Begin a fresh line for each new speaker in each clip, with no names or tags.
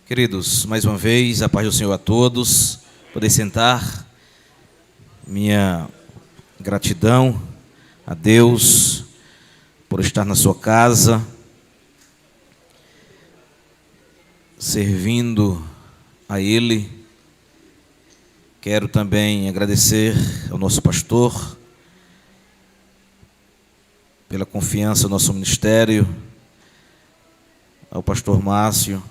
Queridos, mais uma vez, a paz do Senhor a todos. Poder sentar. Minha gratidão a Deus por estar na sua casa, servindo a Ele. Quero também agradecer ao nosso pastor pela confiança no nosso ministério, ao pastor Márcio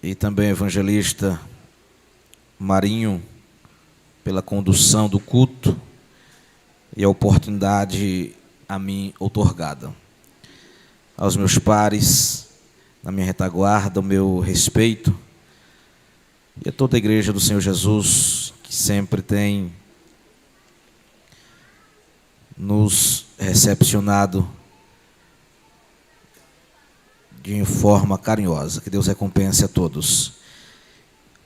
e também ao evangelista Marinho pela condução do culto e a oportunidade a mim outorgada. Aos meus pares, na minha retaguarda, o meu respeito, e a toda a igreja do Senhor Jesus, que sempre tem nos recepcionado de forma carinhosa. Que Deus recompense a todos.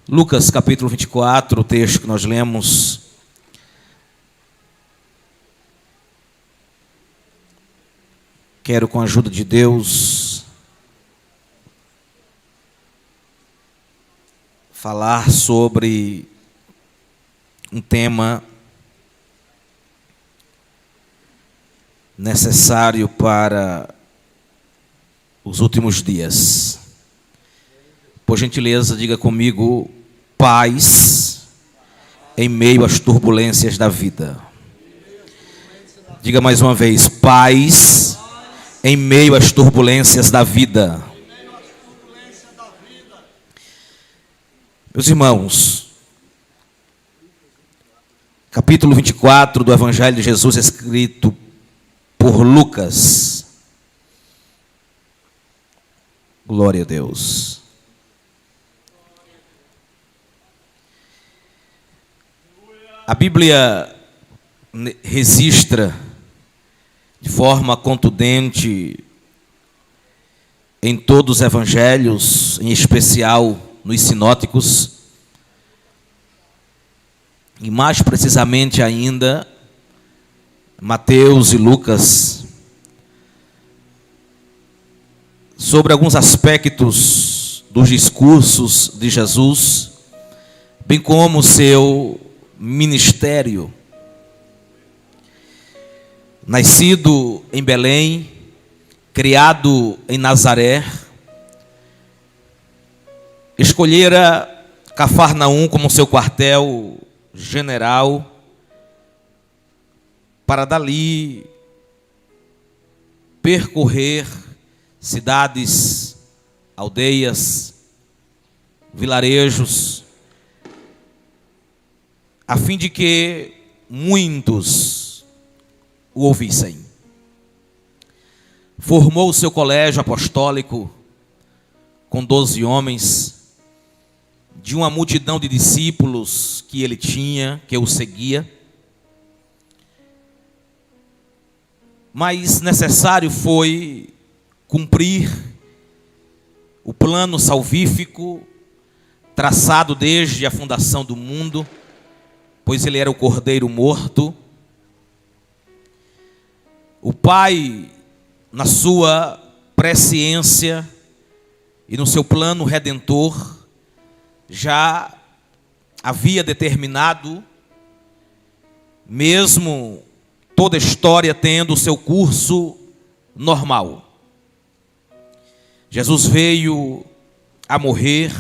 Lucas capítulo 24, o texto que nós lemos. Quero, com a ajuda de Deus, falar sobre um tema necessário para os últimos dias. Por gentileza, diga comigo: paz em meio às turbulências da vida. Diga mais uma vez: paz em meio às turbulências da vida. Meus irmãos, capítulo 24 do Evangelho de Jesus, escrito por Lucas. Glória a Deus. A Bíblia registra de forma contundente em todos os evangelhos, em especial nos sinóticos, e mais precisamente ainda Mateus e Lucas, sobre alguns aspectos dos discursos de Jesus, bem como o seu ministério. Nascido em Belém, criado em Nazaré, escolhera Cafarnaum como seu quartel general, para dali percorrer cidades, aldeias, vilarejos, a fim de que muitos o ouvissem. Formou o seu colégio apostólico com 12 homens, de uma multidão de discípulos que ele tinha, que o seguia. Mas necessário foi cumprir o plano salvífico traçado desde a fundação do mundo, pois ele era o Cordeiro morto. O Pai, na sua presciência e no seu plano redentor, já havia determinado, mesmo toda a história tendo o seu curso normal. Jesus veio a morrer,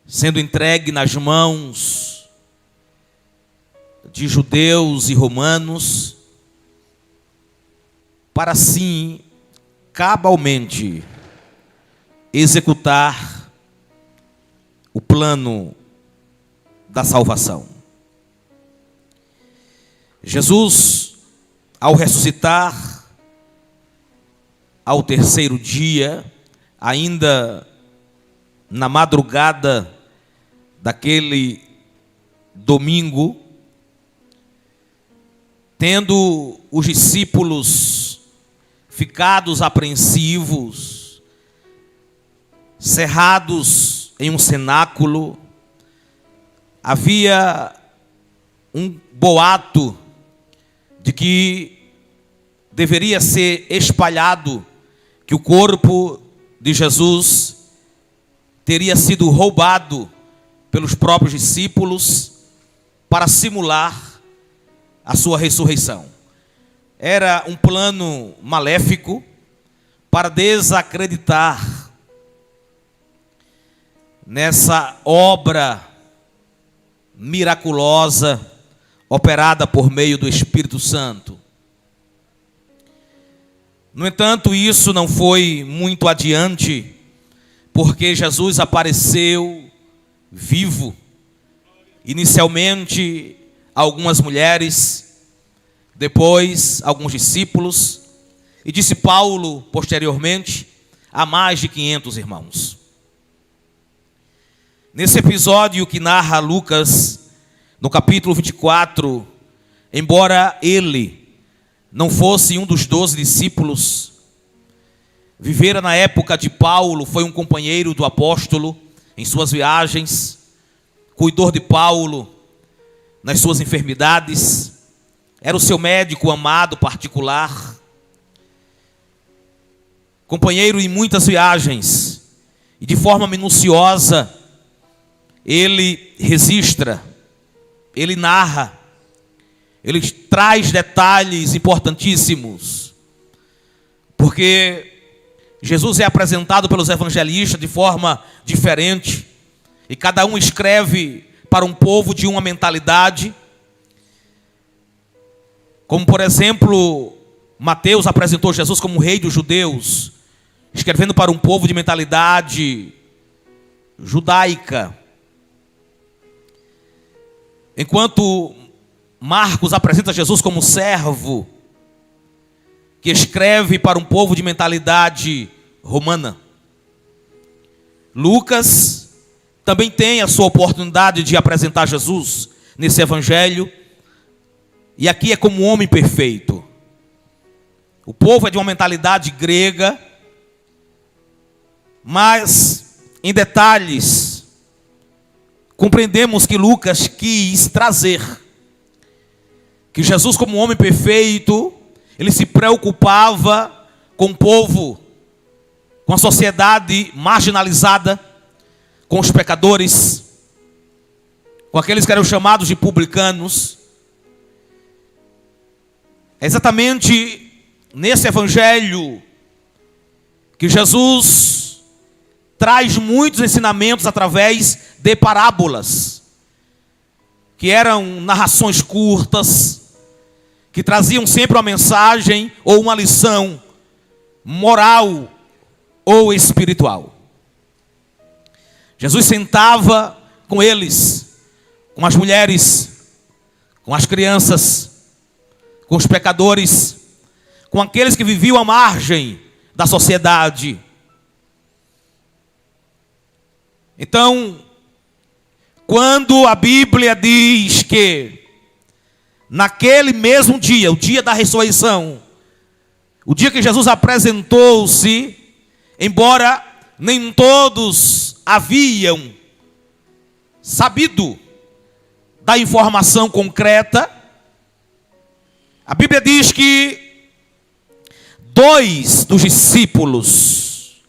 sendo entregue nas mãos de judeus e romanos, para assim, cabalmente, executar o plano da salvação. Jesus, ao ressuscitar, ao terceiro dia, ainda na madrugada daquele domingo, tendo os discípulos ficados apreensivos, cerrados em um cenáculo, havia um boato de que deveria ser espalhado que o corpo de Jesus teria sido roubado pelos próprios discípulos para simular a sua ressurreição. Era um plano maléfico para desacreditar nessa obra miraculosa operada por meio do Espírito Santo. No entanto, isso não foi muito adiante, porque Jesus apareceu vivo. Inicialmente, algumas mulheres, depois, alguns discípulos, e disse Paulo, posteriormente, a mais de 500 irmãos. Nesse episódio que narra Lucas, no capítulo 24, embora ele não fosse um dos 12 discípulos, vivera na época de Paulo, foi um companheiro do apóstolo em suas viagens, cuidou de Paulo nas suas enfermidades, era o seu médico amado particular, companheiro em muitas viagens, e de forma minuciosa, ele registra, ele narra, ele traz detalhes importantíssimos, porque Jesus é apresentado pelos evangelistas de forma diferente, e cada um escreve para um povo de uma mentalidade, como por exemplo, Mateus apresentou Jesus como rei dos judeus, escrevendo para um povo de mentalidade judaica, enquanto Marcos apresenta Jesus como servo, que escreve para um povo de mentalidade romana. Lucas também tem a sua oportunidade de apresentar Jesus nesse evangelho, e aqui é como um homem perfeito. O povo é de uma mentalidade grega, mas em detalhes compreendemos que Lucas quis trazer que Jesus, como homem perfeito, ele se preocupava com o povo, com a sociedade marginalizada, com os pecadores, com aqueles que eram chamados de publicanos. É exatamente nesse evangelho que Jesus traz muitos ensinamentos através de parábolas, que eram narrações curtas, que traziam sempre uma mensagem ou uma lição moral ou espiritual. Jesus sentava com eles, com as mulheres, com as crianças, com os pecadores, com aqueles que viviam à margem da sociedade. Então, quando a Bíblia diz que naquele mesmo dia, o dia da ressurreição, o dia que Jesus apresentou-se, embora nem todos haviam sabido da informação concreta, a Bíblia diz que 2 dos discípulos,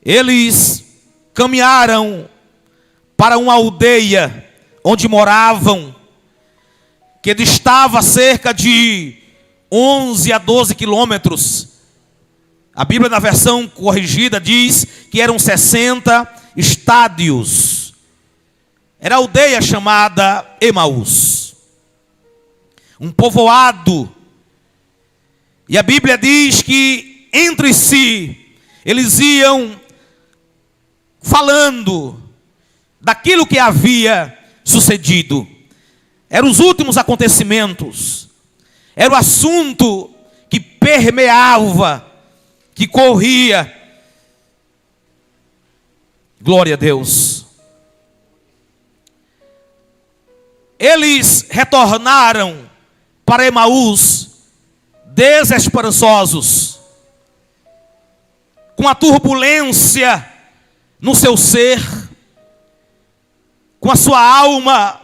eles caminharam para uma aldeia onde moravam, que distava a cerca de 11 a 12 quilômetros. A Bíblia, na versão corrigida, diz que eram 60 estádios. Era a aldeia chamada Emaús, um povoado. E a Bíblia diz que entre si eles iam falando daquilo que havia sucedido. Eram os últimos acontecimentos. Era o assunto que permeava, que corria. Glória a Deus. Eles retornaram para Emaús desesperançosos, com a turbulência no seu ser, com a sua alma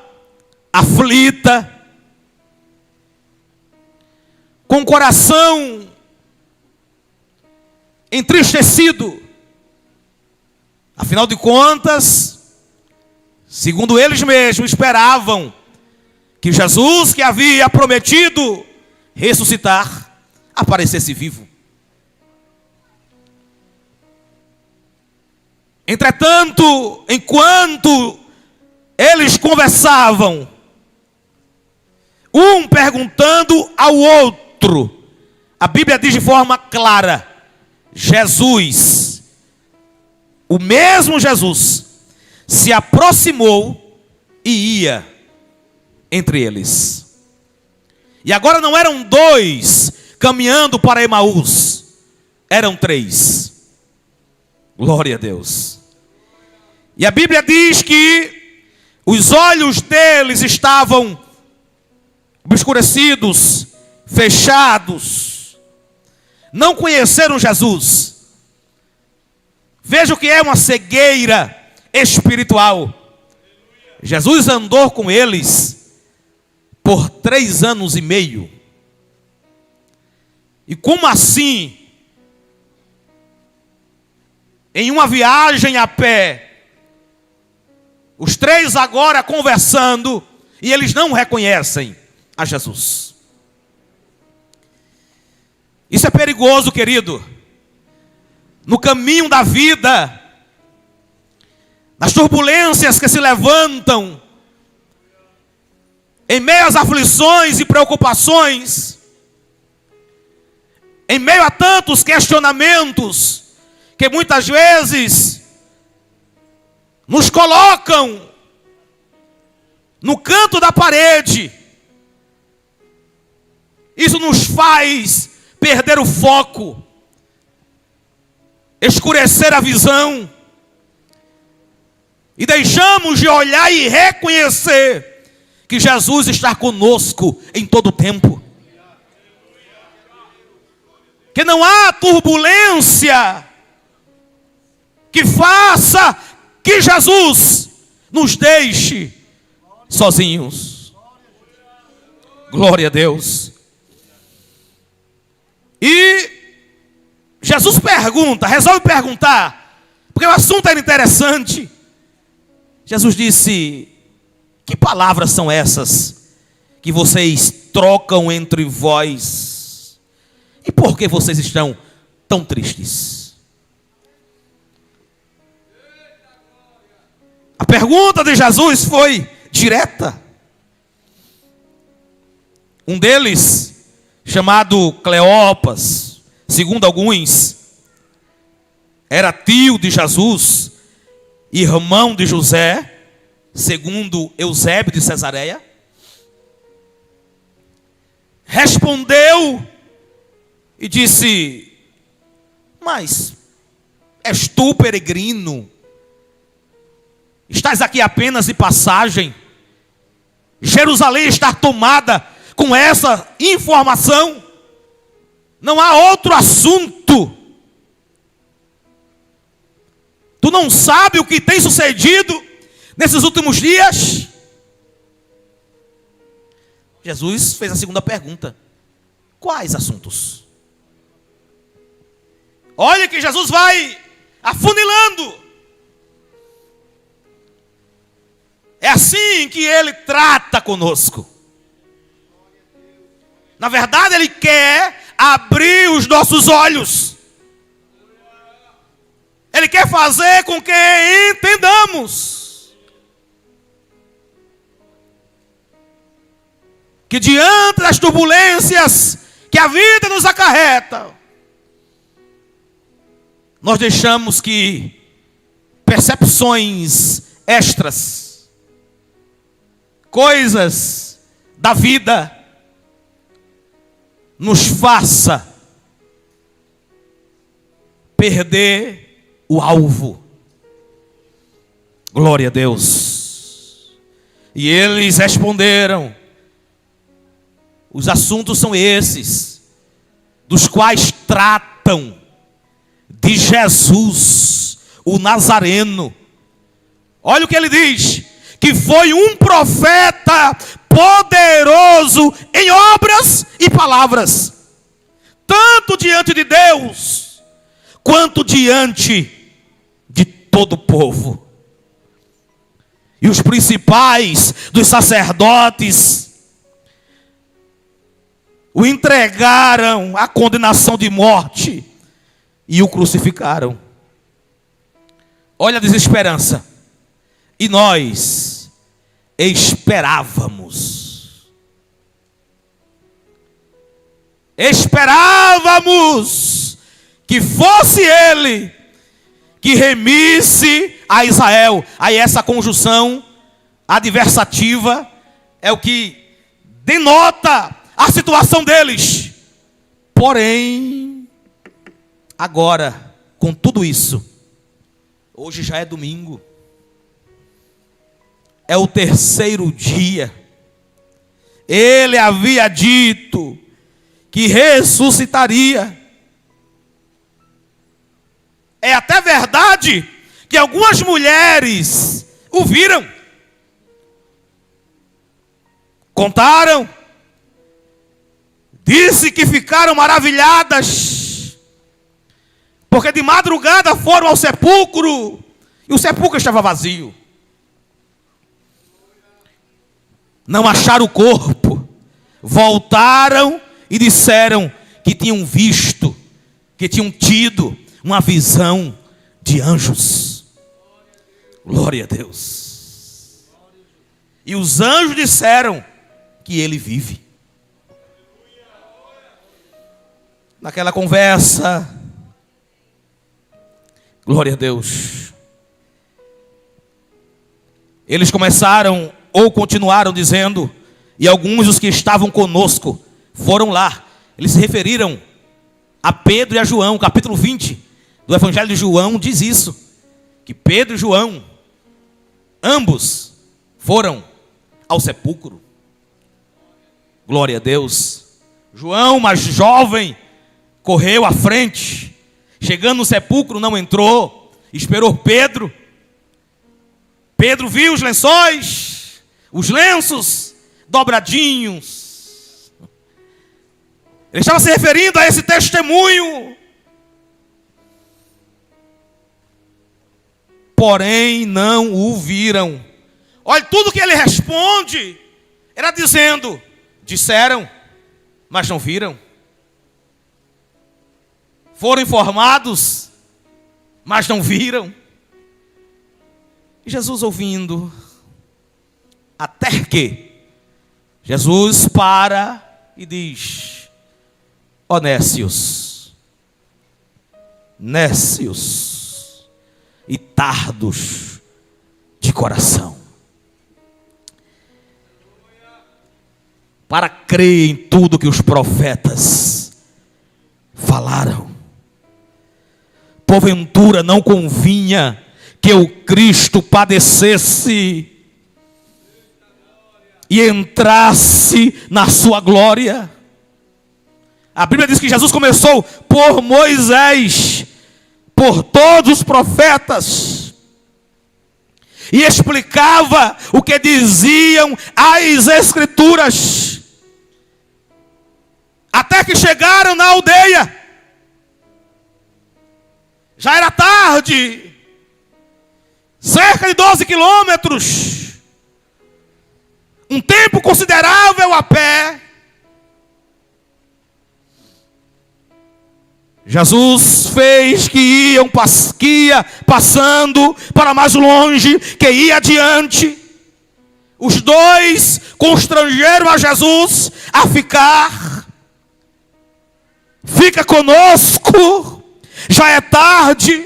aflita, com o coração entristecido. Afinal de contas, segundo eles mesmos, esperavam que Jesus, que havia prometido ressuscitar, aparecesse vivo. Entretanto, enquanto eles conversavam, um perguntando ao outro, a Bíblia diz de forma clara: Jesus, o mesmo Jesus, se aproximou e ia entre eles. E agora não eram dois caminhando para Emaús, eram três. Glória a Deus. E a Bíblia diz que os olhos deles estavam obscurecidos, fechados. Não conheceram Jesus. Veja o que é uma cegueira espiritual. Jesus andou com eles por 3 anos e meio. E como assim? Em uma viagem a pé, os três agora conversando, e eles não reconhecem a Jesus. Isso é perigoso, querido. No caminho da vida, nas turbulências que se levantam, em meio às aflições e preocupações, em meio a tantos questionamentos que muitas vezes nos colocam no canto da parede, isso nos faz perder o foco, escurecer a visão, e deixamos de olhar e reconhecer que Jesus está conosco em todo o tempo. Que não há turbulência que faça que Jesus nos deixe sozinhos. Glória a Deus. E Jesus resolve perguntar, porque o assunto era interessante. Jesus disse: que palavras são essas que vocês trocam entre vós? E por que vocês estão tão tristes? A pergunta de Jesus foi direta. Um deles, chamado Cleopas, segundo alguns, era tio de Jesus, irmão de José, segundo Eusébio de Cesareia, respondeu e disse: mas és tu, peregrino? Estás aqui apenas de passagem? Jerusalém está tomada com essa informação? Não há outro assunto? Tu não sabe o que tem sucedido nesses últimos dias? Jesus fez a segunda pergunta: quais assuntos? Olha que Jesus vai afunilando. É assim que Ele trata conosco. Na verdade, Ele quer abrir os nossos olhos. Ele quer fazer com que entendamos que diante das turbulências que a vida nos acarreta, nós deixamos que percepções extras, coisas da vida, nos faça perder o alvo. Glória a Deus. E eles responderam: os assuntos são esses, dos quais tratam de Jesus, o Nazareno. Olha o que ele diz: que foi um profeta poderoso em obras e palavras. tanto diante de Deus, quanto diante de todo o povo. E os principais dos sacerdotes o entregaram à condenação de morte e o crucificaram. Olha a desesperança. E nós esperávamos que fosse ele que remisse a Israel. Aí essa conjunção adversativa é o que denota a situação deles. Porém, agora, com tudo isso, hoje já é domingo, é o terceiro dia. Ele havia dito que ressuscitaria. É até verdade que algumas mulheres o viram, contaram, disse que ficaram maravilhadas, porque de madrugada foram ao sepulcro e o sepulcro estava vazio. Não acharam o corpo, voltaram e disseram que tinham visto, que tinham tido uma visão de anjos. Glória a Deus. E os anjos disseram que ele vive. Naquela conversa, glória a Deus, eles começaram ou continuaram dizendo, e alguns dos que estavam conosco foram lá. Eles se referiram a Pedro e a João. Capítulo 20 do Evangelho de João diz isso, que Pedro e João, ambos foram ao sepulcro. Glória a Deus. João, mais jovem, correu à frente. Chegando no sepulcro, não entrou, esperou Pedro. Pedro viu os lençóis, os lenços dobradinhos. Ele estava se referindo a esse testemunho. Porém, não o viram. Olha, tudo que ele responde era dizendo: disseram, mas não viram. Foram informados, mas não viram. E Jesus ouvindo, até que Jesus para e diz: ó nécios e tardos de coração, para crer em tudo que os profetas falaram. Porventura não convinha que o Cristo padecesse e entrasse na sua glória? A Bíblia diz que Jesus começou por Moisés, por todos os profetas, e explicava o que diziam as Escrituras, até que chegaram na aldeia. Já era tarde, cerca de 12 quilômetros, um tempo considerável a pé. Jesus fez que ia passando para mais longe, que ia adiante. Os dois constrangeram a Jesus a ficar. Fica conosco, já é tarde,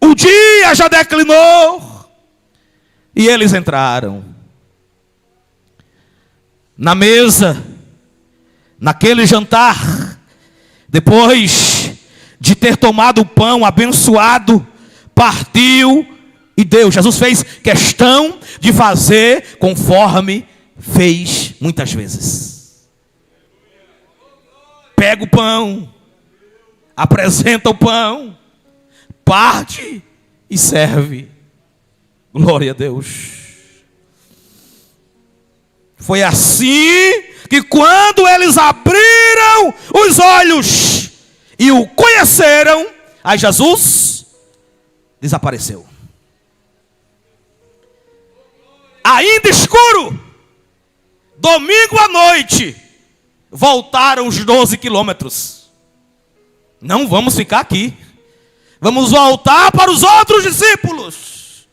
o dia já declinou. E eles entraram na mesa, naquele jantar. Depois de ter tomado o pão abençoado, partiu e deu. Jesus fez questão de fazer conforme fez muitas vezes. Pega o pão, apresenta o pão, parte e serve. Glória a Deus. Foi assim que quando eles abriram os olhos, e o conheceram, aí Jesus desapareceu. Ainda escuro, domingo à noite, voltaram os 12 quilômetros. Não vamos ficar aqui. Vamos voltar para os outros discípulos.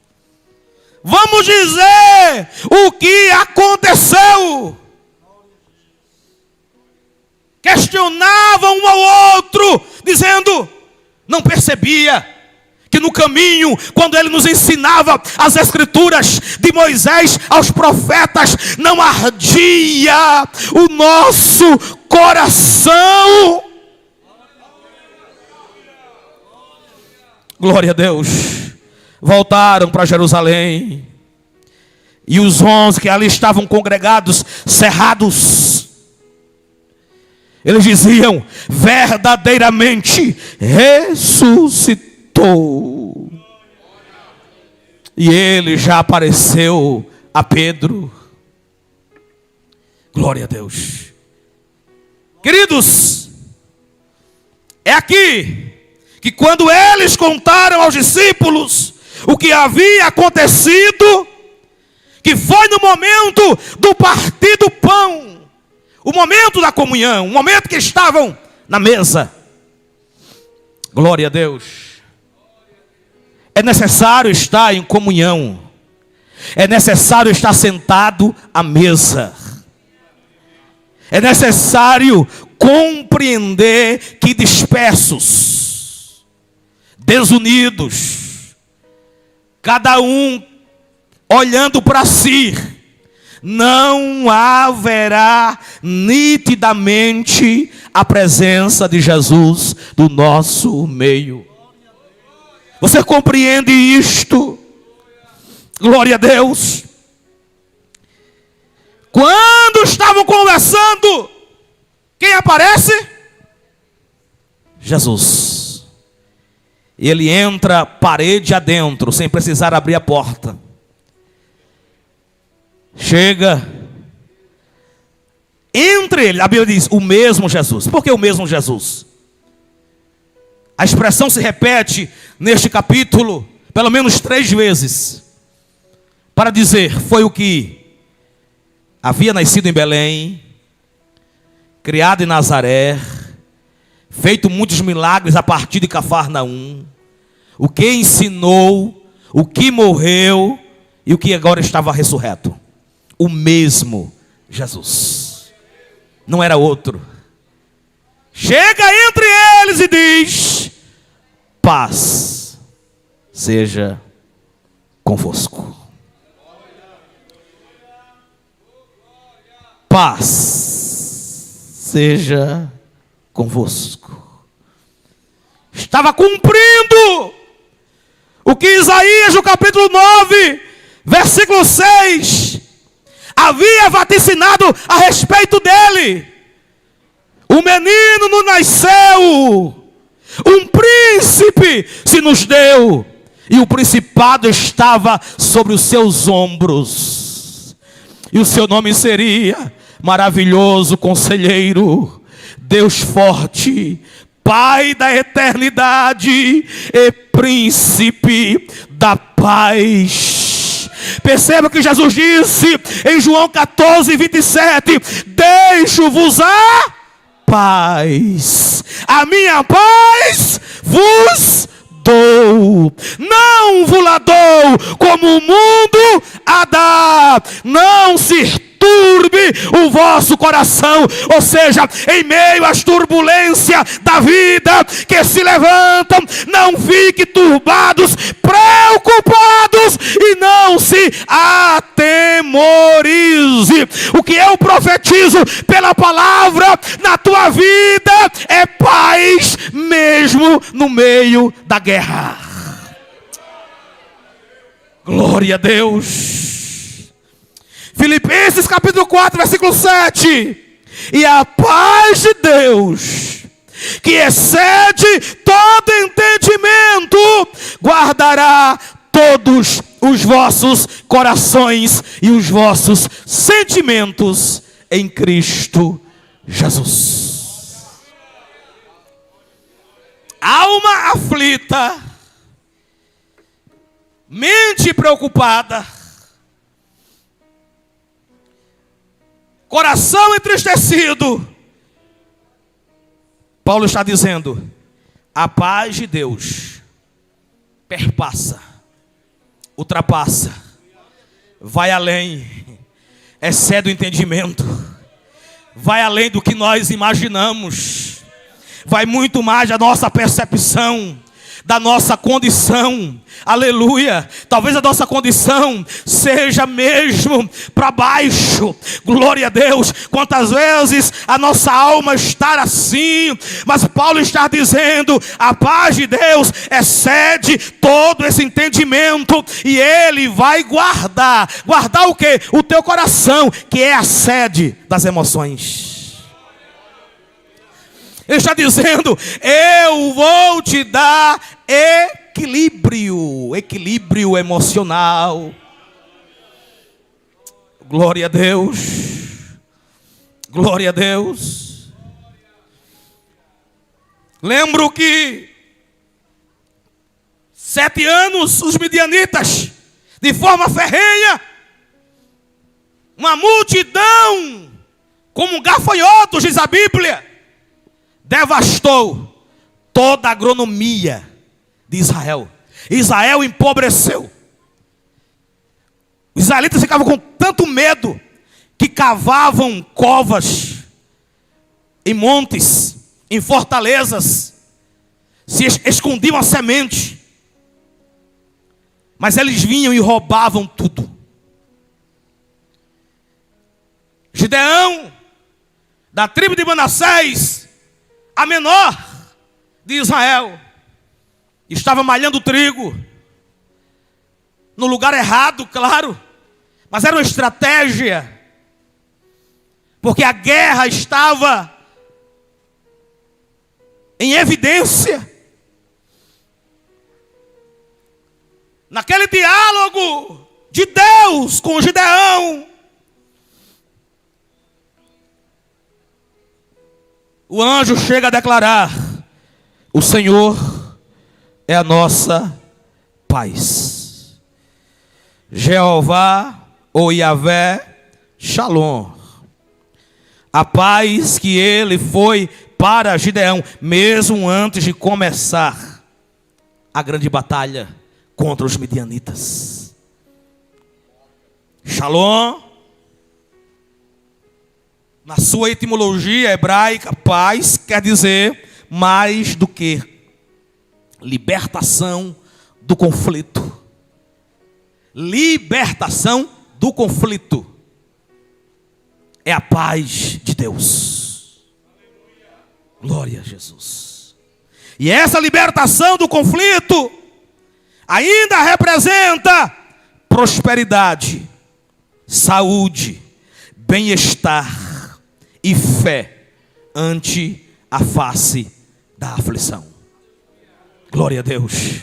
Vamos dizer o que aconteceu. Questionavam um ao outro, dizendo: não percebia que no caminho, quando ele nos ensinava as escrituras de Moisés aos profetas, não ardia o nosso coração. Glória a Deus. Voltaram para Jerusalém, e os 11 que ali estavam congregados, cerrados, eles diziam: verdadeiramente ressuscitou. E ele já apareceu a Pedro. Glória a Deus. Queridos, é aqui que quando eles contaram aos discípulos o que havia acontecido, que foi no momento do partir do pão, o momento da comunhão, o momento que estavam na mesa. Glória a Deus. É necessário estar em comunhão. É necessário estar sentado à mesa. É necessário compreender que dispersos, desunidos, cada um olhando para si, não haverá nitidamente a presença de Jesus no nosso meio. Você compreende isto? Glória a Deus. Quando estavam conversando, quem aparece? Jesus. Ele entra parede adentro, sem precisar abrir a porta. Chega entre ele, a Bíblia diz, o mesmo Jesus. Por que o mesmo Jesus? A expressão se repete neste capítulo pelo menos 3 vezes, para dizer: foi o que havia nascido em Belém, criado em Nazaré, feito muitos milagres a partir de Cafarnaum, o que ensinou, o que morreu e o que agora estava ressurreto. O mesmo Jesus, não era outro. Chega entre eles e diz: paz seja convosco. Paz seja convosco. Estava cumprindo o que Isaías, no capítulo 9, versículo 6, havia vaticinado a respeito dele. O menino nos nasceu, um príncipe se nos deu, e o principado estava sobre os seus ombros, e o seu nome seria Maravilhoso Conselheiro, Deus Forte, Pai da eternidade e Príncipe da paz. Perceba que Jesus disse em João 14:27: deixo-vos a paz, a minha paz vos dou, não vos la dou como o mundo a dá. Não se turbe o vosso coração, ou seja, em meio às turbulências da vida que se levantam, não fique turbados, preocupados, e não se atemorize. O que eu profetizo pela palavra na tua vida é paz mesmo no meio da guerra. Glória a Deus. Filipenses capítulo 4, versículo 7. E a paz de Deus, que excede todo entendimento, guardará todos os vossos corações e os vossos sentimentos em Cristo Jesus. alma aflita, mente preocupada, coração entristecido, Paulo está dizendo: a paz de Deus perpassa, ultrapassa, vai além, excede o entendimento, vai além do que nós imaginamos, vai muito mais da nossa percepção, da nossa condição. Aleluia. Talvez a nossa condição seja mesmo para baixo. Glória a Deus. Quantas vezes a nossa alma está assim, mas Paulo está dizendo: a paz de Deus excede todo esse entendimento, e Ele vai guardar o quê? O teu coração, que é a sede das emoções. Ele está dizendo: eu vou te dar equilíbrio emocional. Glória a Deus. Glória a Deus. Lembro que 7 anos os midianitas, de forma ferrenha, uma multidão como gafanhotos, diz a Bíblia, devastou toda a agronomia de Israel. Israel empobreceu. Os israelitas ficavam com tanto medo que cavavam covas em montes, em fortalezas, se escondiam a semente. Mas eles vinham e roubavam tudo. Gideão, da tribo de Manassés, a menor de Israel, estava malhando trigo, no lugar errado, claro, mas era uma estratégia, porque a guerra estava em evidência. Naquele diálogo de Deus com Gideão, o anjo chega a declarar: o Senhor é a nossa paz. Jeová ou Yahvé Shalom. A paz que ele foi para Gideão, mesmo antes de começar a grande batalha contra os midianitas. Shalom, na sua etimologia hebraica, paz quer dizer mais do que libertação do conflito. Libertação do conflito é a paz de Deus. Glória a Jesus. E essa libertação do conflito ainda representa prosperidade, saúde, bem-estar e fé ante a face da aflição. Glória a Deus.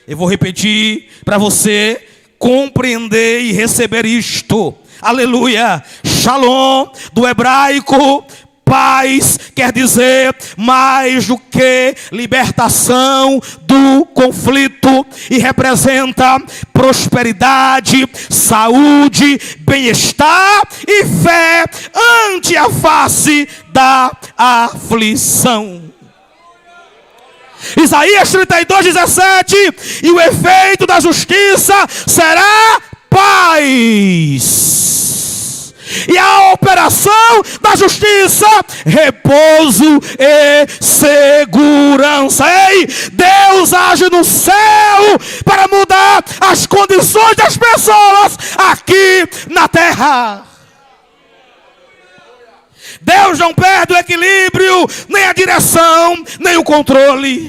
Eu vou repetir para você compreender e receber isto. Aleluia. Shalom, do hebraico, paz quer dizer mais do que libertação do conflito, e representa prosperidade, saúde, bem-estar e fé ante a face da aflição. Isaías 32:17: e o efeito da justiça será paz, e a operação da justiça, repouso e segurança. Ei, Deus age no céu para mudar as condições das pessoas aqui na terra. Deus não perde o equilíbrio, nem a direção, nem o controle.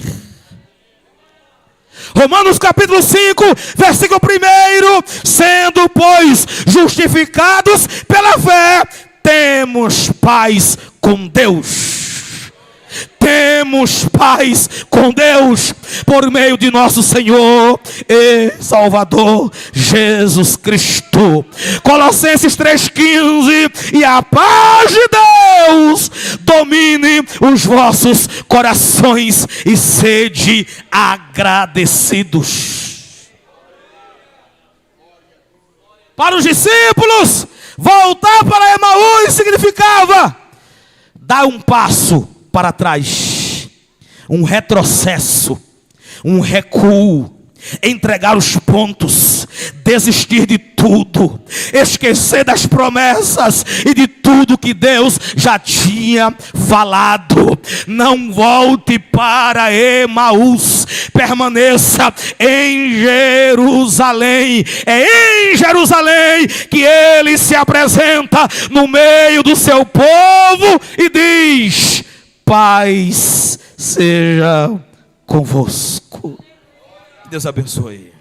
Romanos capítulo 5, versículo 1: sendo, pois, justificados pela fé, temos paz com Deus. Temos temos paz com Deus por meio de nosso Senhor e Salvador Jesus Cristo. Colossenses 3,15: e a paz de Deus domine os vossos corações e sede agradecidos. Para os discípulos, voltar para Emaús significava dar um passo para trás, um retrocesso, um recuo, entregar os pontos, desistir de tudo, esquecer das promessas e de tudo que Deus já tinha falado. Não volte para Emaús, permaneça em Jerusalém. É em Jerusalém que ele se apresenta no meio do seu povo e diz: paz seja convosco. Deus abençoe.